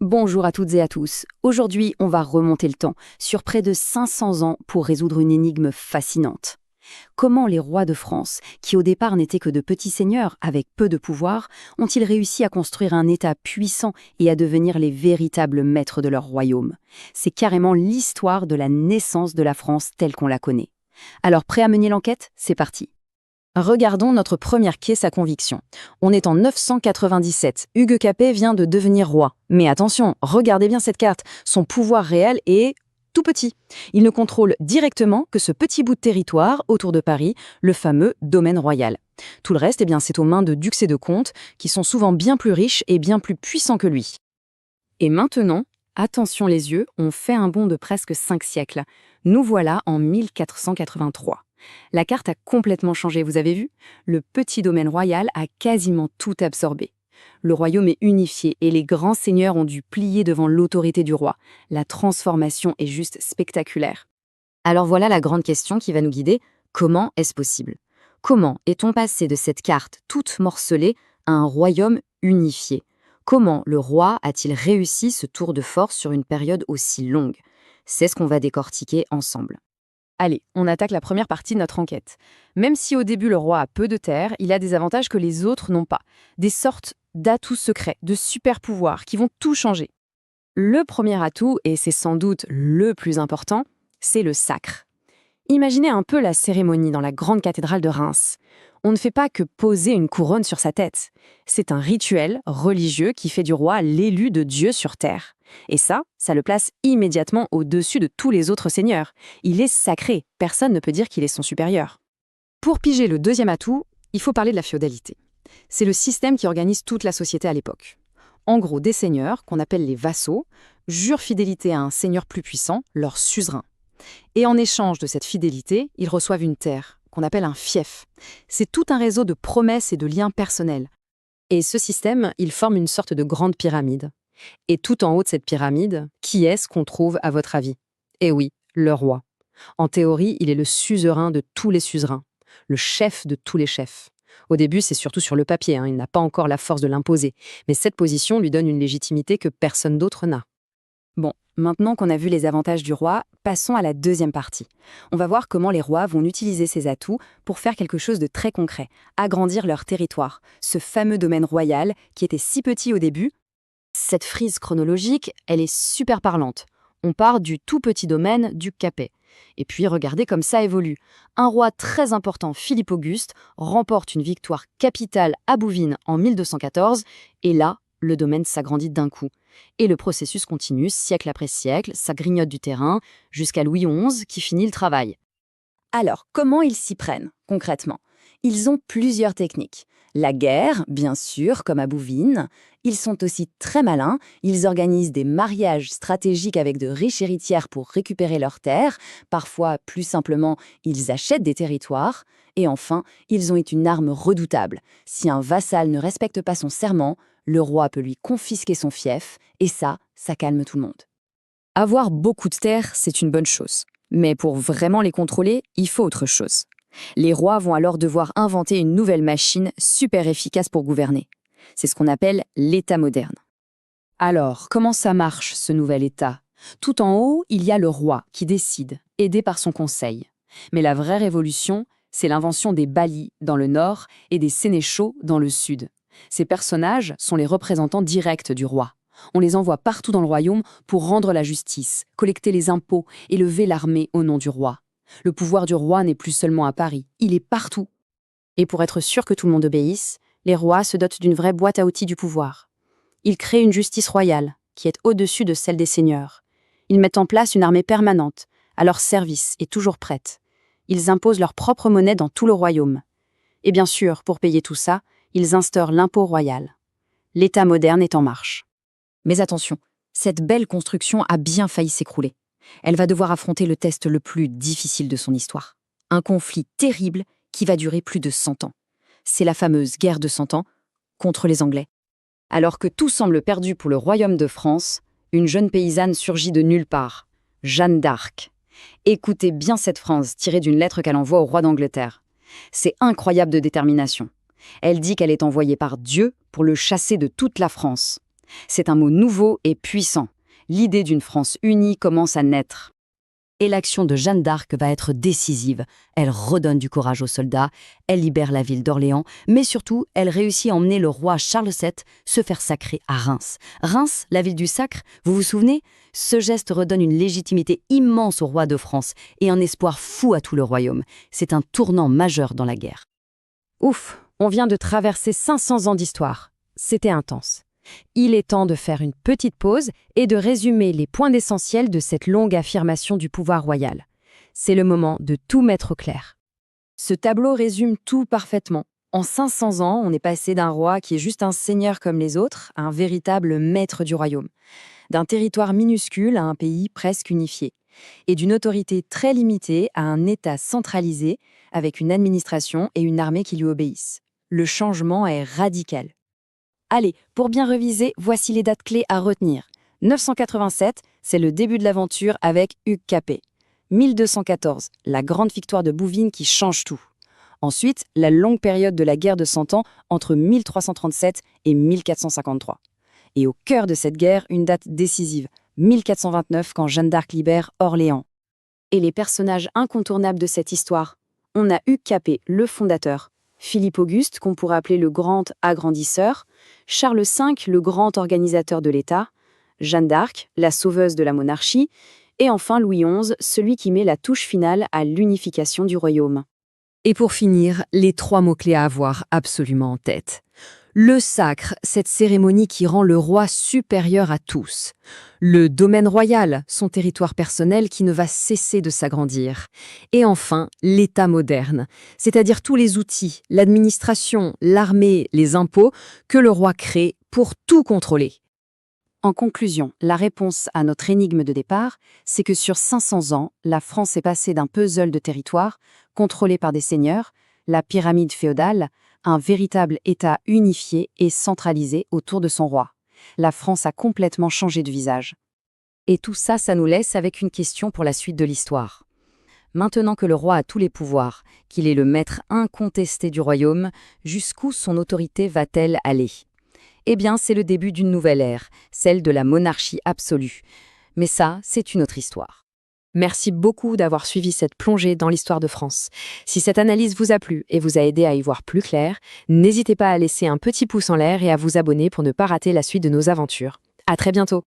Bonjour à toutes et à tous. Aujourd'hui, on va remonter le temps, sur près de 500 ans, pour résoudre une énigme fascinante. Comment les rois de France, qui au départ n'étaient que de petits seigneurs avec peu de pouvoir, ont-ils réussi à construire un État puissant et à devenir les véritables maîtres de leur royaume? C'est carrément l'histoire de la naissance de la France telle qu'on la connaît. Alors, prêt à mener l'enquête? C'est parti. Regardons notre première caisse à conviction. On est en 997. Hugues Capet vient de devenir roi. Mais attention, regardez bien cette carte. Son pouvoir réel est tout petit. Il ne contrôle directement que ce petit bout de territoire autour de Paris, le fameux domaine royal. Tout le reste, c'est aux mains de ducs et de comtes, qui sont souvent bien plus riches et bien plus puissants que lui. Et maintenant, attention les yeux, on fait un bond de presque 5 siècles. Nous voilà en 1483. La carte a complètement changé, vous avez vu? Le petit domaine royal a quasiment tout absorbé. Le royaume est unifié et les grands seigneurs ont dû plier devant l'autorité du roi. La transformation est juste spectaculaire. Alors voilà la grande question qui va nous guider. Comment est-ce possible? Comment est-on passé de cette carte toute morcelée à un royaume unifié? Comment le roi a-t-il réussi ce tour de force sur une période aussi longue? C'est ce qu'on va décortiquer ensemble. Allez, on attaque la première partie de notre enquête. Même si au début le roi a peu de terres, il a des avantages que les autres n'ont pas. Des sortes d'atouts secrets, de super pouvoirs qui vont tout changer. Le premier atout, et c'est sans doute le plus important, c'est le sacre. Imaginez un peu la cérémonie dans la grande cathédrale de Reims. On ne fait pas que poser une couronne sur sa tête. C'est un rituel religieux qui fait du roi l'élu de Dieu sur terre. Et ça le place immédiatement au-dessus de tous les autres seigneurs. Il est sacré, personne ne peut dire qu'il est son supérieur. Pour piger le deuxième atout, il faut parler de la féodalité. C'est le système qui organise toute la société à l'époque. En gros, des seigneurs, qu'on appelle les vassaux, jurent fidélité à un seigneur plus puissant, leur suzerain. Et en échange de cette fidélité, ils reçoivent une terre, qu'on appelle un fief. C'est tout un réseau de promesses et de liens personnels. Et ce système, il forme une sorte de grande pyramide. Et tout en haut de cette pyramide, qui est-ce qu'on trouve à votre avis? Eh oui, le roi. En théorie, il est le suzerain de tous les suzerains, le chef de tous les chefs. Au début, c'est surtout sur le papier, il n'a pas encore la force de l'imposer, mais cette position lui donne une légitimité que personne d'autre n'a. Bon, maintenant qu'on a vu les avantages du roi, passons à la deuxième partie. On va voir comment les rois vont utiliser ces atouts pour faire quelque chose de très concret, agrandir leur territoire, ce fameux domaine royal qui était si petit au début. Cette frise chronologique, elle est super parlante. On part du tout petit domaine du Capet. Et puis regardez comme ça évolue. Un roi très important, Philippe Auguste, remporte une victoire capitale à Bouvines en 1214, et là, le domaine s'agrandit d'un coup. Et le processus continue, siècle après siècle, ça grignote du terrain, jusqu'à Louis XI qui finit le travail. Alors, comment ils s'y prennent, concrètement? Ils ont plusieurs techniques. La guerre, bien sûr, comme à Bouvines. Ils sont aussi très malins, ils organisent des mariages stratégiques avec de riches héritières pour récupérer leurs terres. Parfois, plus simplement, ils achètent des territoires. Et enfin, ils ont une arme redoutable. Si un vassal ne respecte pas son serment, le roi peut lui confisquer son fief, et ça calme tout le monde. Avoir beaucoup de terres, c'est une bonne chose. Mais pour vraiment les contrôler, il faut autre chose. Les rois vont alors devoir inventer une nouvelle machine super efficace pour gouverner. C'est ce qu'on appelle l'État moderne. Alors, comment ça marche, ce nouvel État? Tout en haut, il y a le roi qui décide, aidé par son conseil. Mais la vraie révolution, c'est l'invention des baillis dans le nord et des sénéchaux dans le sud. Ces personnages sont les représentants directs du roi. On les envoie partout dans le royaume pour rendre la justice, collecter les impôts et lever l'armée au nom du roi. Le pouvoir du roi n'est plus seulement à Paris, il est partout. Et pour être sûr que tout le monde obéisse, les rois se dotent d'une vraie boîte à outils du pouvoir. Ils créent une justice royale, qui est au-dessus de celle des seigneurs. Ils mettent en place une armée permanente, à leur service et toujours prête. Ils imposent leur propre monnaie dans tout le royaume. Et bien sûr, pour payer tout ça, ils instaurent l'impôt royal. L'État moderne est en marche. Mais attention, cette belle construction a bien failli s'écrouler. Elle va devoir affronter le test le plus difficile de son histoire. Un conflit terrible qui va durer plus de 100 ans. C'est la fameuse guerre de 100 ans contre les Anglais. Alors que tout semble perdu pour le royaume de France, une jeune paysanne surgit de nulle part, Jeanne d'Arc. Écoutez bien cette phrase tirée d'une lettre qu'elle envoie au roi d'Angleterre. C'est incroyable de détermination. Elle dit qu'elle est envoyée par Dieu pour le chasser de toute la France. C'est un mot nouveau et puissant. L'idée d'une France unie commence à naître. Et l'action de Jeanne d'Arc va être décisive. Elle redonne du courage aux soldats, elle libère la ville d'Orléans, mais surtout, elle réussit à emmener le roi Charles VII se faire sacrer à Reims. Reims, la ville du sacre, vous vous souvenez? Ce geste redonne une légitimité immense au roi de France et un espoir fou à tout le royaume. C'est un tournant majeur dans la guerre. Ouf, on vient de traverser 500 ans d'histoire. C'était intense. Il est temps de faire une petite pause et de résumer les points essentiels de cette longue affirmation du pouvoir royal. C'est le moment de tout mettre au clair. Ce tableau résume tout parfaitement. En 500 ans, on est passé d'un roi qui est juste un seigneur comme les autres à un véritable maître du royaume. D'un territoire minuscule à un pays presque unifié. Et d'une autorité très limitée à un État centralisé avec une administration et une armée qui lui obéissent. Le changement est radical. Allez, pour bien reviser, voici les dates clés à retenir. 987, c'est le début de l'aventure avec Hugues Capet. 1214, la grande victoire de Bouvines qui change tout. Ensuite, la longue période de la guerre de Cent Ans entre 1337 et 1453. Et au cœur de cette guerre, une date décisive, 1429, quand Jeanne d'Arc libère Orléans. Et les personnages incontournables de cette histoire? On a Hugues Capet, le fondateur, Philippe Auguste, qu'on pourrait appeler le grand agrandisseur, Charles V, le grand organisateur de l'État, Jeanne d'Arc, la sauveuse de la monarchie, et enfin Louis XI, celui qui met la touche finale à l'unification du royaume. Et pour finir, les 3 mots-clés à avoir absolument en tête. Le sacre, cette cérémonie qui rend le roi supérieur à tous. Le domaine royal, son territoire personnel qui ne va cesser de s'agrandir. Et enfin, l'État moderne, c'est-à-dire tous les outils, l'administration, l'armée, les impôts que le roi crée pour tout contrôler. En conclusion, la réponse à notre énigme de départ, c'est que sur 500 ans, la France est passée d'un puzzle de territoire, contrôlé par des seigneurs, la pyramide féodale, un véritable État unifié et centralisé autour de son roi. La France a complètement changé de visage. Et tout ça, ça nous laisse avec une question pour la suite de l'histoire. Maintenant que le roi a tous les pouvoirs, qu'il est le maître incontesté du royaume, jusqu'où son autorité va-t-elle aller? Eh bien, c'est le début d'une nouvelle ère, celle de la monarchie absolue. Mais ça, c'est une autre histoire. Merci beaucoup d'avoir suivi cette plongée dans l'histoire de France. Si cette analyse vous a plu et vous a aidé à y voir plus clair, n'hésitez pas à laisser un petit pouce en l'air et à vous abonner pour ne pas rater la suite de nos aventures. À très bientôt!